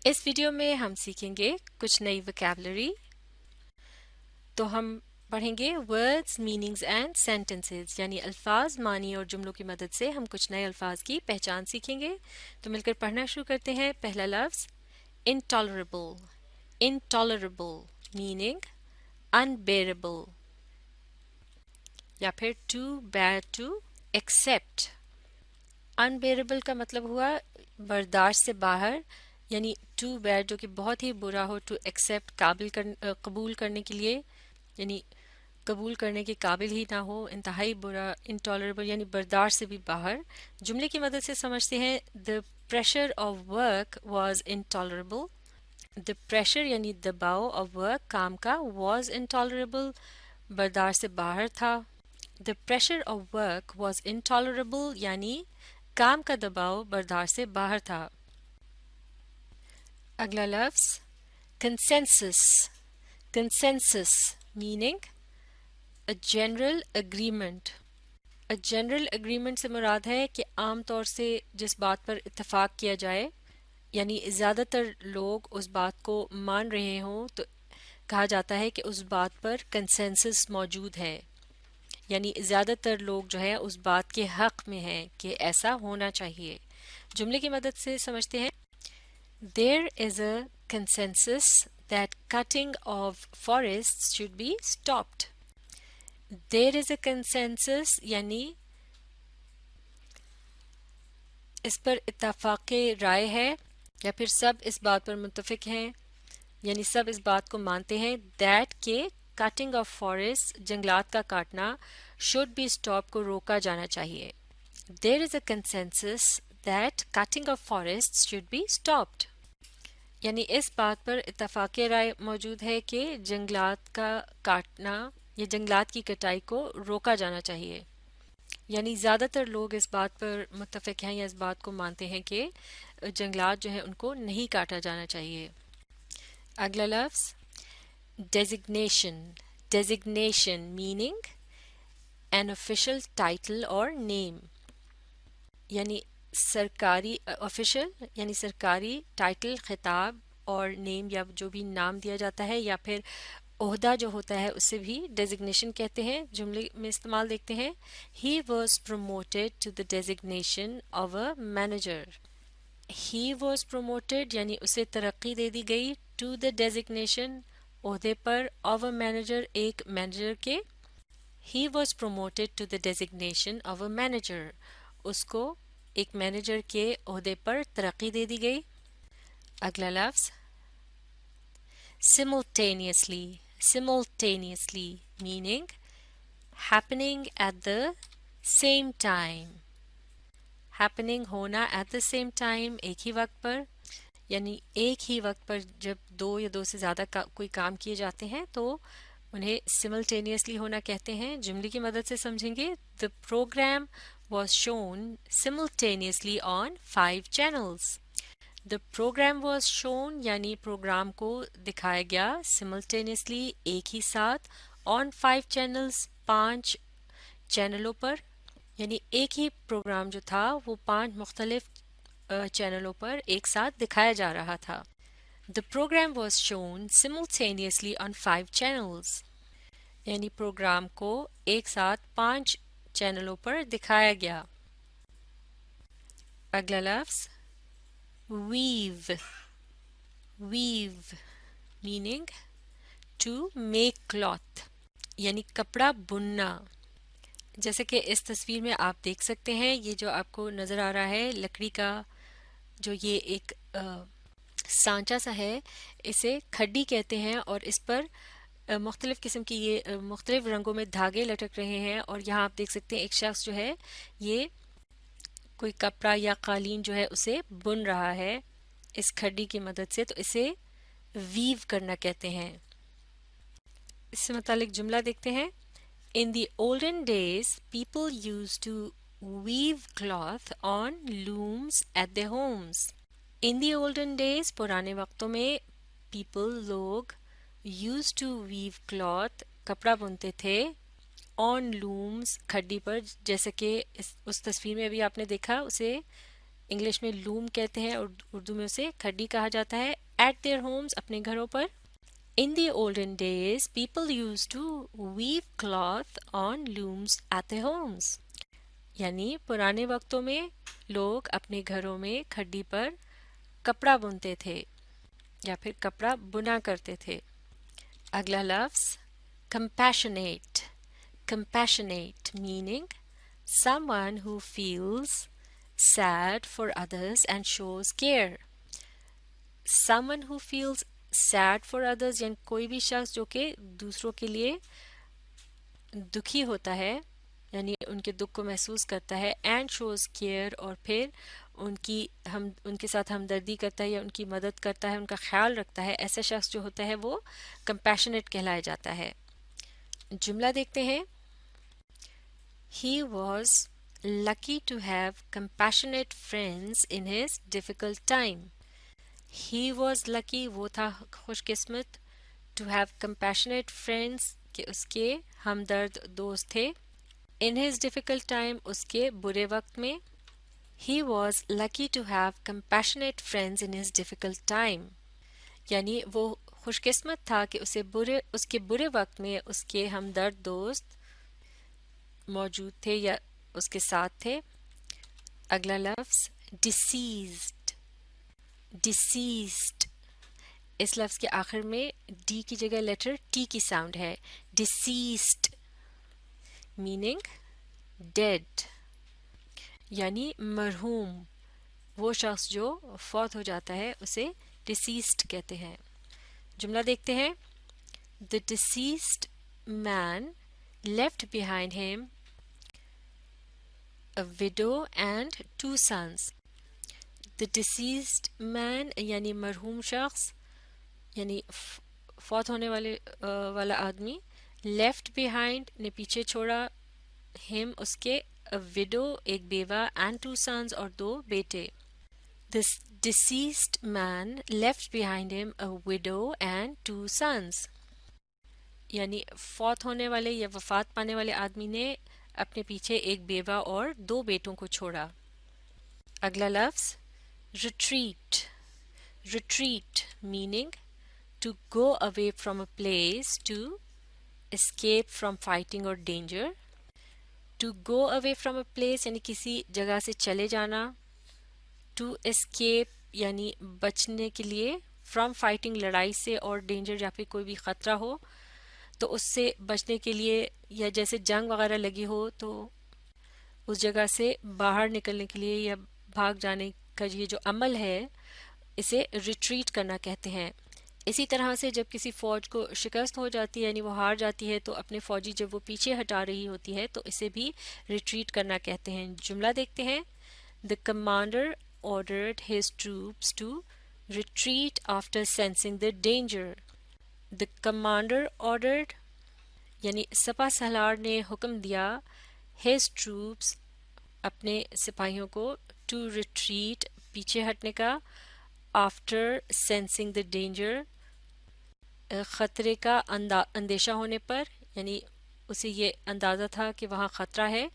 اس video میں ہم سیکھیں گے کچھ نئی وکیبلری. تو ہم پڑھیں گے ورڈز میننگز اینڈ سینٹنسز، یعنی الفاظ، معنی اور جملوں کی مدد سے ہم کچھ نئے الفاظ کی پہچان سیکھیں گے. تو مل کر پڑھنا شروع کرتے ہیں. پہلا لفظ انٹالریبل. انٹالریبل میننگ unbearable یا پھر too bad to accept. unbearable کا مطلب ہوا برداشت سے باہر، یعنی ٹو بیڈ جو کہ بہت ہی برا ہو، ٹو ایکسیپٹ قبول کرنے کے لیے، یعنی قبول کرنے کے قابل ہی نہ ہو، انتہائی برا. انٹالریبل یعنی برداشت سے بھی باہر. جملے کی مدد سے سمجھتے ہیں the pressure of work was intolerable. the pressure یعنی دباؤ of work کام کا، was intolerable برداشت سے باہر تھا. the pressure of work was intolerable یعنی کام کا دباؤ برداشت سے باہر تھا. اگلا لفظ consensus. consensus meaning a general agreement. a general agreement سے مراد ہے کہ عام طور سے جس بات پر اتفاق کیا جائے، یعنی زیادہ تر لوگ اس بات کو مان رہے ہوں تو کہا جاتا ہے کہ اس بات پر کنسنسس موجود ہے، یعنی زیادہ تر لوگ جو ہے اس بات کے حق میں ہیں کہ ایسا ہونا چاہیے. جملے کی مدد سے سمجھتے ہیں There is a consensus that cutting of forests should be stopped. There is a consensus یعنی اس پر اتفاق رائے ہے یا پھر سب اس بات پر متفق ہیں، یعنی سب اس بات کو مانتے ہیں that کہ cutting of forests جنگلات کا کاٹنا should be stopped کو روکا جانا چاہیے. There is a consensus that cutting of forests should be stopped. یعنی اس بات پر اتفاق رائے موجود ہے کہ جنگلات کا کاٹنا یا جنگلات کی کٹائی کو روکا جانا چاہیے، یعنی زیادہ تر لوگ اس بات پر متفق ہیں یا اس بات کو مانتے ہیں کہ جنگلات جو ہیں ان کو نہیں کاٹا جانا چاہیے. اگلا لفظ designation. designation meaning an official title or name. یعنی سرکاری آفیشل یعنی سرکاری ٹائٹل، خطاب اور نیم یا جو بھی نام دیا جاتا ہے یا پھر عہدہ جو ہوتا ہے اسے بھی ڈیزگنیشن کہتے ہیں. جملے میں استعمال دیکھتے ہیں He was promoted to the designation of a manager. He was promoted یعنی اسے ترقی دے دی گئی to the designation عہدے پر of a manager ایک مینیجر کے. He was promoted to the designation of a manager. اس کو ایک مینیجر کے عہدے پر ترقی دے دی گئی. اگلا لفظ simultaneously. simultaneously meaning happening at the same time. happening ہونا at the same time ایک ہی وقت پر، یعنی ایک ہی وقت پر جب دو یا دو سے زیادہ کوئی کام کیے جاتے ہیں تو انہیں simultaneously ہونا کہتے ہیں. جملے کی مدد سے سمجھیں گے The program was shown simultaneously on 5 channels. The program was shown یعنی پروگرام کو دکھایا گیا simultaneously ایک ہی ساتھ on 5 channels 5 چینلوں پر، یعنی ایک ہی پروگرام جو تھا وہ 5 مختلف چینلوں پر ایک ساتھ دکھایا جا رہا تھا. The program was shown simultaneously on 5 channels. یعنی پروگرام کو ایک ساتھ 5 چینلوں پر دکھایا گیا. اگلا لفظ weave. weave meaning to make cloth یعنی کپڑا بننا. جیسے کہ اس تصویر میں آپ دیکھ سکتے ہیں، یہ جو آپ کو نظر آ رہا ہے لکڑی کا جو یہ ایک سانچہ سا ہے، اسے کھڈی کہتے ہیں اور اس پر مختلف قسم کی یہ مختلف رنگوں میں دھاگے لٹک رہے ہیں. اور یہاں آپ دیکھ سکتے ہیں ایک شخص جو ہے یہ کوئی کپڑا یا قالین جو ہے اسے بن رہا ہے اس کھڈی کی مدد سے، تو اسے ویو کرنا کہتے ہیں. اس سے متعلق جملہ دیکھتے ہیں In the olden days, people used to weave cloth on looms at their homes. In the olden days, پرانے وقتوں میں people لوگ used to weave cloth کپڑا بنتے تھے on looms کھڈی پر، جیسے کہ اس تصویر میں بھی آپ نے دیکھا اسے انگلش میں لوم کہتے ہیں، اور اردو میں اسے کھڈی کہا جاتا ہے. ایٹ دیئر ہومز، اپنے گھروں پر. In the olden days, people used to weave cloth on looms at their homes. یعنی پرانے وقتوں میں لوگ اپنے گھروں میں کھڈی پر کپڑا بنتے تھے یا پھر کپڑا بنا کرتے تھے. اگلا لفظ compassionate. Compassionate meaning someone who feels sad for others and shows care. Someone who feels sad for others یعنی کوئی بھی شخص جو کہ دوسروں کے لیے دکھی ہوتا ہے، یعنی ان کے دکھ کو محسوس کرتا ہے. اینڈ شوز کیئر، اور پھر ان کے ساتھ ہمدردی کرتا ہے یا ان کی مدد کرتا ہے، ان کا خیال رکھتا ہے. ایسا شخص جو ہوتا ہے وہ کمپیشنیٹ کہلایا جاتا ہے. جملہ دیکھتے ہیں. He was lucky to have compassionate friends in his difficult time. He was lucky، وہ تھا خوش قسمت. To have compassionate friends، کہ اس کے ہمدرد دوست تھے. In his difficult time، اس کے برے وقت میں. He was lucky to have compassionate friends in his difficult time. یعنی وہ خوش قسمت تھا کہ اس کے برے وقت میں اس کے ہمدرد دوست موجود تھے یا اس کے ساتھ تھے. اگلا لفظ deceased. Deceased، اس لفظ کے آخر میں ڈی کی جگہ لیٹر ٹی کی ساؤنڈ ہے. Deceased meaning dead، یعنی مرحوم. وہ شخص جو فوت ہو جاتا ہے اسے deceased کہتے ہیں. جملہ دیکھتے ہیں. The deceased man left behind him a widow and 2 sons. The deceased man یعنی مرحوم شخص، یعنی فوت ہونے والا آدمی. left behind نے پیچھے چھوڑا، him اس کے، a widow ایک بیوہ، and 2 sons اور 2 بیٹے. This deceased man left behind him a widow and 2 sons. یعنی فوت ہونے والے یا وفات پانے والے آدمی نے اپنے پیچھے ایک بیوہ اور 2 بیٹوں کو چھوڑا. اگلا لفظ retreat. Retreat meaning to go away from a place, to escape from fighting or danger. To go away from a place یعنی کسی جگہ سے چلے جانا. To escape یعنی بچنے کے لیے، from fighting لڑائی سے، اور danger یا پھر کوئی بھی خطرہ ہو تو اس سے بچنے کے لیے، یا جیسے جنگ وغیرہ لگی ہو تو اس جگہ سے باہر نکلنے کے لیے یا بھاگ جانے کا یہ جو عمل ہے اسے ریٹریٹ کرنا کہتے ہیں. اسی طرح سے جب کسی فوج کو شکست ہو جاتی ہے، یعنی وہ ہار جاتی ہے، تو اپنے فوجی جب وہ پیچھے ہٹا رہی ہوتی ہے تو اسے بھی ریٹریٹ کرنا کہتے ہیں. جملہ دیکھتے ہیں. The commander ordered his troops to retreat after sensing the danger. The commander ordered یعنی سپہ سالار نے حکم دیا، his troops اپنے سپاہیوں کو، to retreat پیچھے ہٹنے کا، after sensing the danger خطرے کا اندیشہ ہونے پر، یعنی اسے یہ اندازہ تھا کہ وہاں خطرہ ہے.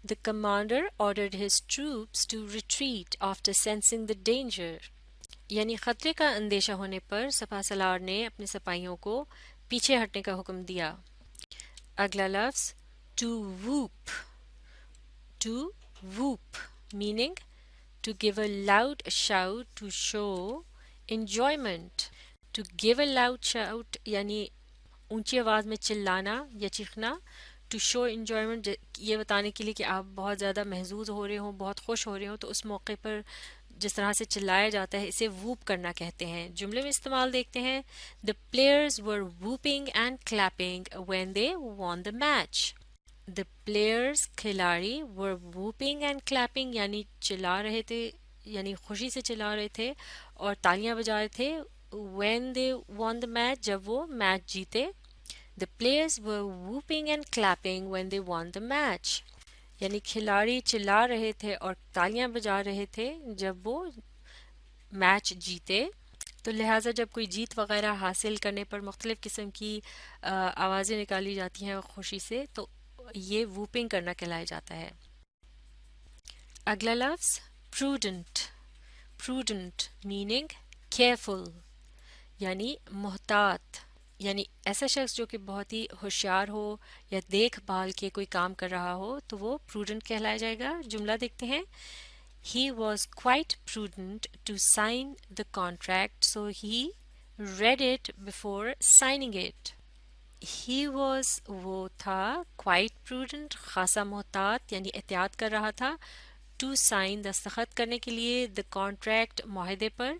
The commander ordered his troops to retreat after sensing the danger. یعنی خطرے کا اندیشہ ہونے پر سپہ سالار نے اپنے سپاہیوں کو پیچھے ہٹنے کا حکم دیا. اگلا لفظ to whoop. To whoop meaning to give a loud shout to show enjoyment. To give a loud shout یعنی اونچی آواز میں چلانا یا چیخنا. To show enjoyment یہ بتانے کے لیے کہ آپ بہت زیادہ محظوظ ہو رہے ہوں، بہت خوش ہو رہے ہوں، تو اس موقع پر جس طرح سے چلایا جاتا ہے اسے ووپ کرنا کہتے ہیں. جملے میں استعمال دیکھتے ہیں. The players were whooping and clapping when they won the match. The players کھلاڑی were whooping and clapping یعنی چلا رہے تھے، یعنی خوشی سے چلا رہے تھے اور تالیاں بجا رہے تھے. when they won the match جب وہ میچ جیتے. The players were whooping and clapping when they won the match. یعنی کھلاڑی چلا رہے تھے اور تالیاں بجا رہے تھے جب وہ میچ جیتے. تو لہٰذا جب کوئی جیت وغیرہ حاصل کرنے پر مختلف قسم کی آوازیں نکالی جاتی ہیں خوشی سے، تو یہ ووپنگ کرنا کہلایا جاتا ہے. اگلا لفظ prudent prudent meaning careful یعنی محتاط یعنی ایسا شخص جو کہ بہت ہی ہوشیار ہو یا دیکھ بھال کے کوئی کام کر رہا ہو تو وہ پروڈنٹ کہلایا جائے گا. جملہ دیکھتے ہیں. He was quite prudent to sign the contract, so he read it before signing it. He was وہ تھا quite prudent خاصا محتاط یعنی احتیاط کر رہا تھا to sign دستخط کرنے کے لیے the contract معاہدے پر.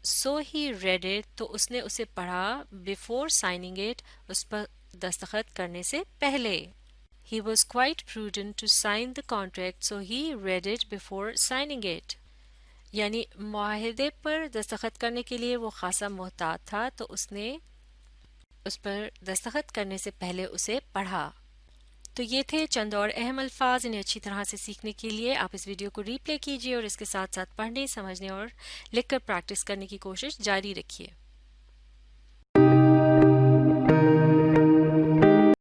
So he read it تو اس نے اسے پڑھا before signing it اس پر دستخط کرنے سے پہلے. He was quite prudent to sign the contract so he read it before signing it. یعنی معاہدے پر دستخط کرنے کے لیے وہ خاصا محتاط تھا تو اس نے اس پر دستخط کرنے سے پہلے اسے پڑھا. تو یہ تھے چند اور اہم الفاظ. انہیں اچھی طرح سے سیکھنے کے لیے آپ اس ویڈیو کو ری پلے کیجیے اور اس کے ساتھ ساتھ پڑھنے سمجھنے اور لکھ کر پریکٹس کرنے کی کوشش جاری رکھیے.